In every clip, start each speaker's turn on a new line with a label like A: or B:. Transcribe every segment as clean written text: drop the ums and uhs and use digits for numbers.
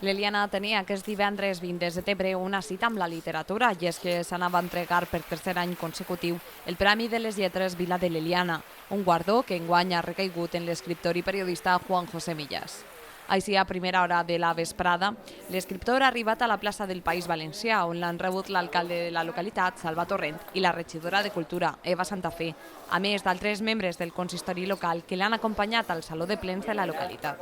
A: L'Eliana tenia aquest divendres 20 de setembre una cita amb la literatura i és que s'anava a entregar per tercer any consecutiu el Premi de les Lletres Vila de l'Eliana, un guardó que enguany ha recaigut en l'escriptor i periodista Juan José Millas. Així, a primera hora de la vesprada, l'escriptor ha arribat a la plaça del País Valencià, on l'han rebut l'alcalde de la localitat, Salva Torrent, i la regidora de Cultura, Eva Santafé, a més d'altres membres del consistori local que l'han acompanyat al Saló de Plens de la localitat.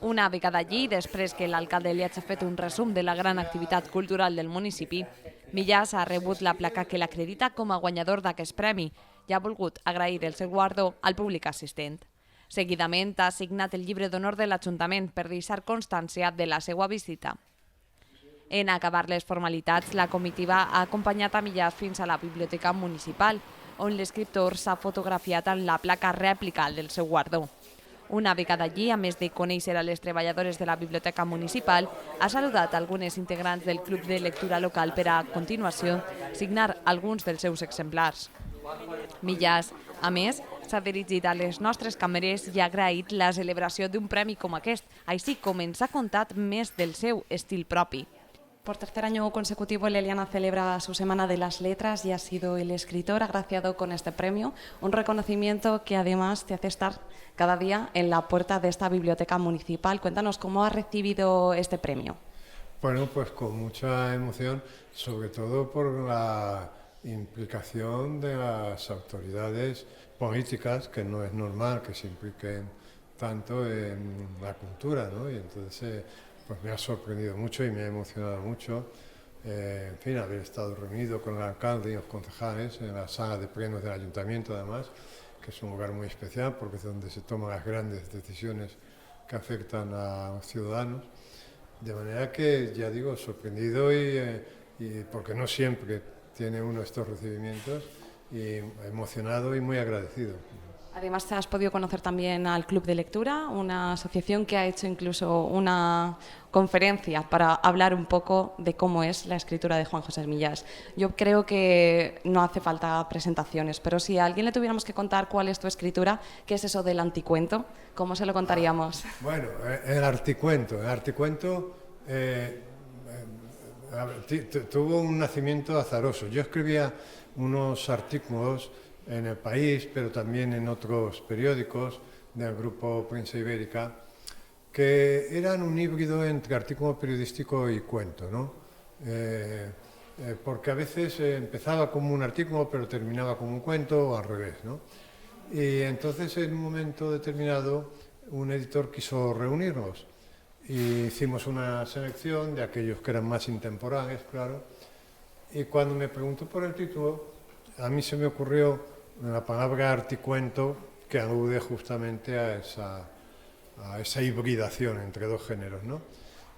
A: Una vegada allí, després que l'alcalde li hagi fet un resum de la gran activitat cultural del municipi, Millas ha rebut la placa que l'acredita com a guanyador d'aquest premi i ha volgut agrair el seu guardó al públic assistent. Seguidament ha signat el llibre d'honor de l'Ajuntament per deixar constància de la seva visita. En acabar les formalitats, la comitiva ha acompanyat a Millas fins a la Biblioteca Municipal, on l'escriptor s'ha fotografiat amb la placa rèplica del seu guardó. Una vegada allí, a més de conèixer a les treballadores de la Biblioteca Municipal, ha saludat algunes integrants del Club de Lectura local per a continuació signar alguns dels seus exemplars. Millas, a més, s'ha dirigit a les nostres càmeres i ha agraït la celebració d'un premi com aquest, així com ens ha contat més del seu estil propi.
B: Por tercer año consecutivo, Eliana celebra su Semana de las Letras y ha sido el escritor agraciado con este premio, un reconocimiento que además te hace estar cada día en la puerta de esta biblioteca municipal. Cuéntanos cómo has recibido este premio.
C: Bueno, pues con mucha emoción, sobre todo por la implicación de las autoridades políticas, que no es normal que se impliquen tanto en la cultura, ¿no? Y entonces pues me ha sorprendido mucho y me ha emocionado mucho. En fin, haber estado reunido con el alcalde y los concejales en la sala de plenos del ayuntamiento, además, que es un lugar muy especial porque es donde se toman las grandes decisiones que afectan a los ciudadanos. De manera que, ya digo, sorprendido y porque no siempre tiene uno estos recibimientos, y emocionado y muy agradecido.
B: Además, te has podido conocer también al Club de Lectura, una asociación que ha hecho incluso una conferencia para hablar un poco de cómo es la escritura de Juan José Millas. Yo creo que no hace falta presentaciones, pero si a alguien le tuviéramos que contar cuál es tu escritura, ¿qué es eso del anticuento? ¿Cómo se lo contaríamos?
C: Bueno, el articuento tuvo un nacimiento azaroso. Yo escribía unos artículos en El País, pero también en otros periódicos del grupo Prensa Ibérica, que eran un híbrido entre artículo periodístico y cuento, ¿no? Porque a veces empezaba como un artículo, pero terminaba como un cuento, o al revés, ¿no? Y entonces, en un momento determinado, un editor quiso reunirnos y hicimos una selección de aquellos que eran más intemporales, claro, y cuando me preguntó por el título, a mí se me ocurrió la palabra articuento, que alude justamente a esa hibridación entre dos géneros, ¿no?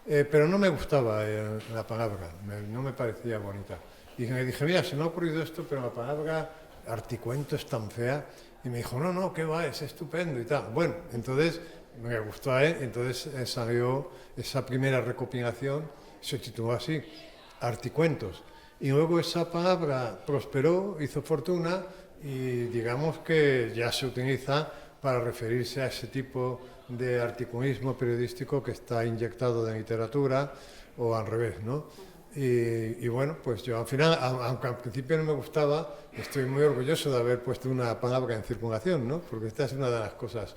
C: Pero no me gustaba la palabra, no me parecía bonita. Y me dije, mira, se me ha ocurrido esto, pero la palabra articuento es tan fea. Y me dijo, no, qué va, es estupendo y tal. Bueno, entonces me gustó a él, entonces salió esa primera recopilación, se tituló así, Articuentos. Y luego esa palabra prosperó, hizo fortuna, y digamos que ya se utiliza para referirse a ese tipo de articulismo periodístico que está inyectado de literatura, o al revés, ¿no? Y bueno, pues yo al final, aunque al principio no me gustaba, estoy muy orgulloso de haber puesto una palabra en circulación, ¿no? Porque esta es una de las cosas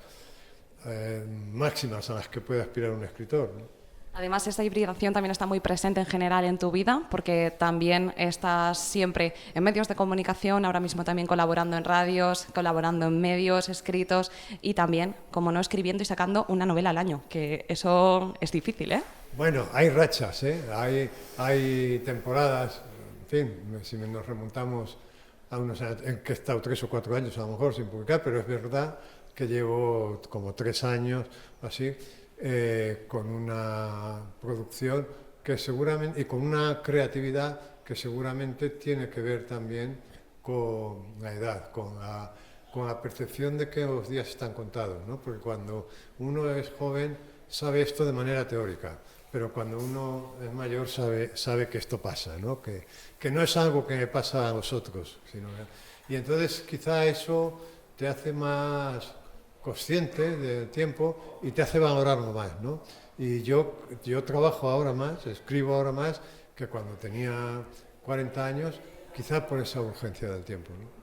C: máximas a las que puede aspirar un escritor, ¿no?
B: Además, esta hibridación también está muy presente en general en tu vida, porque también estás siempre en medios de comunicación, ahora mismo también colaborando en radios, colaborando en medios escritos y también, como no, escribiendo y sacando una novela al año, que eso es difícil, ¿eh?
C: Bueno, hay rachas, ¿eh? Hay temporadas, en fin, si nos remontamos a unos años, en que he estado 3 o 4 años a lo mejor sin publicar, pero es verdad que llevo como 3 años así, con una producción que seguramente, y con una creatividad que seguramente tiene que ver también con la edad, con la percepción de que los días están contados, ¿no? Porque cuando uno es joven sabe esto de manera teórica, pero cuando uno es mayor sabe que esto pasa, ¿no? Que no es algo que me pasa a los otros, y entonces quizá eso te hace más consciente del tiempo y te hace valorarlo más, ¿no? Y yo trabajo ahora más, escribo ahora más que cuando tenía 40 años, quizá por esa urgencia del tiempo, ¿no?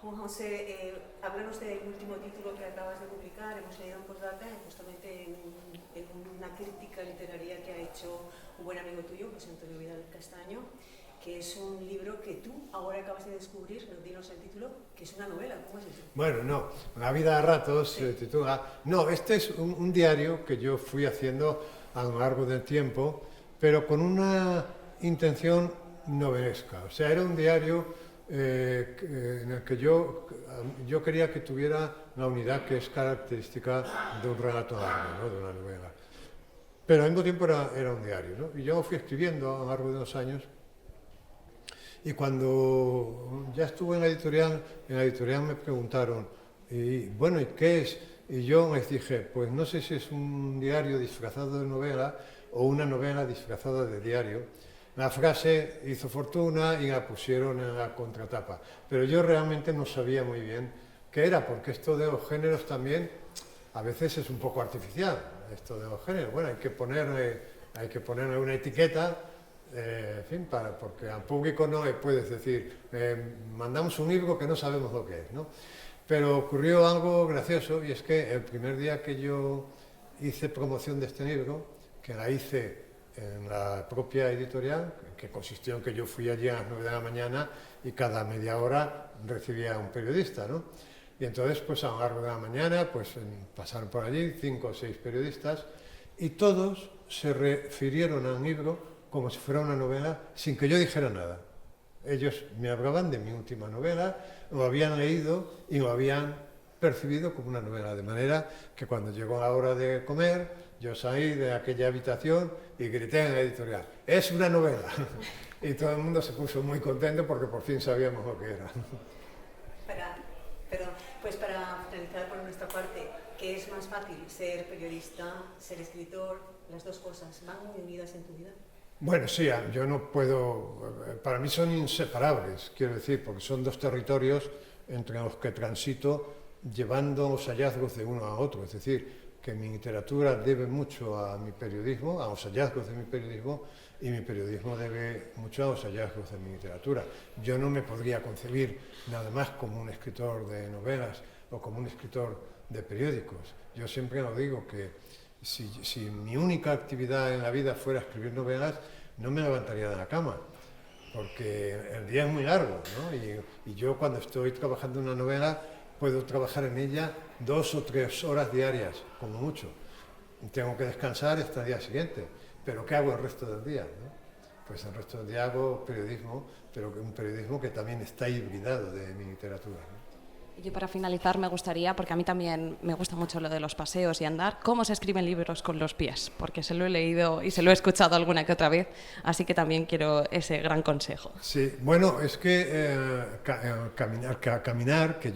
D: Juan José, háblanos del último título que acabas de publicar. Hemos leído en postdata, justamente en una crítica literaria que ha hecho un buen amigo tuyo, José Antonio Vidal Castaño, que es un libro que tú ahora acabas de descubrir, dinos el título, que es una novela. ¿Cómo es eso?
C: Bueno, no, La vida a ratos se titula. No, este es un diario que yo fui haciendo a lo largo del tiempo, pero con una intención novelesca. O sea, era un diario en el que yo quería que tuviera la unidad que es característica de un relato largo, ¿no? De una novela. Pero al mismo tiempo era un diario, ¿no? Y yo fui escribiendo a lo largo de los años. Y cuando ya estuve en la editorial me preguntaron, y bueno, ¿y qué es? Y yo les dije, pues no sé si es un diario disfrazado de novela o una novela disfrazada de diario. La frase hizo fortuna y la pusieron en la contratapa, pero yo realmente no sabía muy bien qué era, porque esto de los géneros también a veces es un poco artificial, esto de los géneros. Bueno, hay que ponerle una etiqueta. En fin, porque al público no le puedes decir, mandamos un libro que no sabemos lo que es, ¿no? Pero ocurrió algo gracioso, y es que el primer día que yo hice promoción de este libro, que la hice en la propia editorial, que consistió en que yo fui allí a las 9 de la mañana y cada media hora recibía a un periodista, ¿no? Y entonces, pues a lo largo de la mañana, pues pasaron por allí 5 o 6 periodistas y todos se refirieron al libro como si fuera una novela, sin que yo dijera nada. Ellos me hablaban de mi última novela, lo habían leído y lo habían percibido como una novela, de manera que cuando llegó la hora de comer, yo salí de aquella habitación y grité en la editorial, ¡es una novela! Y todo el mundo se puso muy contento porque por fin sabíamos lo que era.
D: Para finalizar por nuestra parte, ¿qué es más fácil, ser periodista, ser escritor? Las dos cosas, ¿van muy unidas en tu vida?
C: Bueno, sí, yo no puedo, para mí son inseparables, quiero decir, porque son dos territorios entre los que transito llevando los hallazgos de uno a otro, es decir, que mi literatura debe mucho a mi periodismo, a los hallazgos de mi periodismo, y mi periodismo debe mucho a los hallazgos de mi literatura. Yo no me podría concebir nada más como un escritor de novelas o como un escritor de periódicos. Yo siempre lo digo que si mi única actividad en la vida fuera escribir novelas, no me levantaría de la cama, porque el día es muy largo, ¿no? Y yo cuando estoy trabajando en una novela puedo trabajar en ella 2 o 3 horas diarias, como mucho. Tengo que descansar hasta el día siguiente, pero ¿qué hago el resto del día, ¿no? Pues el resto del día hago periodismo, pero un periodismo que también está hibridado de mi literatura, ¿no?
B: Yo para finalizar me gustaría, porque a mí también me gusta mucho lo de los paseos y andar, cómo se escriben libros con los pies, porque se lo he leído y se lo he escuchado alguna que otra vez, así que también quiero ese gran consejo.
C: Sí, bueno, es que caminar, que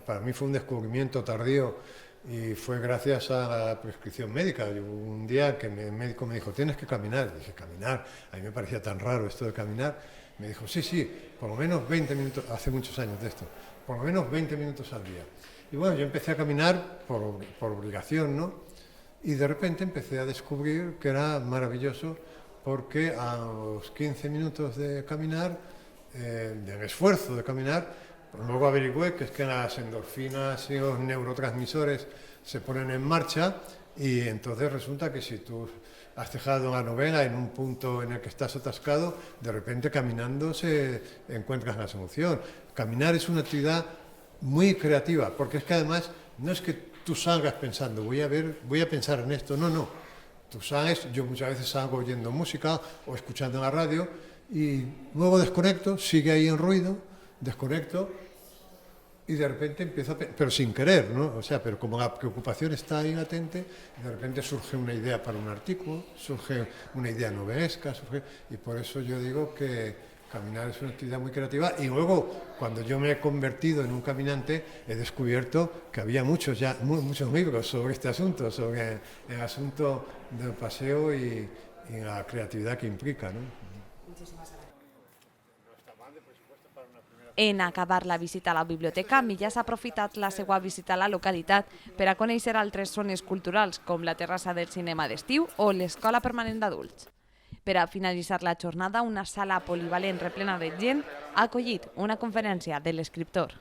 C: para mí fue un descubrimiento tardío y fue gracias a la prescripción médica. Un día que el médico me dijo, tienes que caminar. Dije, caminar, a mí me parecía tan raro esto de caminar. Me dijo, sí, por lo menos 20 minutos, hace muchos años de esto, por lo menos 20 minutos al día. Y bueno, yo empecé a caminar por obligación, ¿no? Y de repente empecé a descubrir que era maravilloso porque a los 15 minutos de caminar, del esfuerzo de caminar, pues luego averigüé que es que las endorfinas y los neurotransmisores se ponen en marcha y entonces resulta que si tú has dejado la novela en un punto en el que estás atascado, de repente caminando encuentras la solución. Caminar es una actividad muy creativa, porque es que además no es que tú salgas pensando, voy a pensar en esto, no. Tú sales, yo muchas veces salgo oyendo música o escuchando la radio y luego desconecto, sigue ahí en ruido, desconecto y de repente empiezo pero sin querer, ¿no? O sea, pero como la preocupación está ahí latente, de repente surge una idea para un artículo, surge una idea novelesca, y por eso yo digo que caminar es una actividad muy creativa. Y luego, cuando yo me he convertido en un caminante, he descubierto que había muchos libros sobre este asunto, sobre el asunto del paseo y la creatividad que implica, ¿no?
D: Muchísimas gracias.
C: No está mal de presupuesto para una primera
A: En acabar la visita a la biblioteca, Millàs ha aprofitat la seva visita a la localitat per a conèixer altres zones culturals com la terrassa del cinema d'estiu o l'escola permanent d'adults. Per a finalitzar la jornada, una sala polivalent replena de gent ha acollit una conferència de l'escriptor.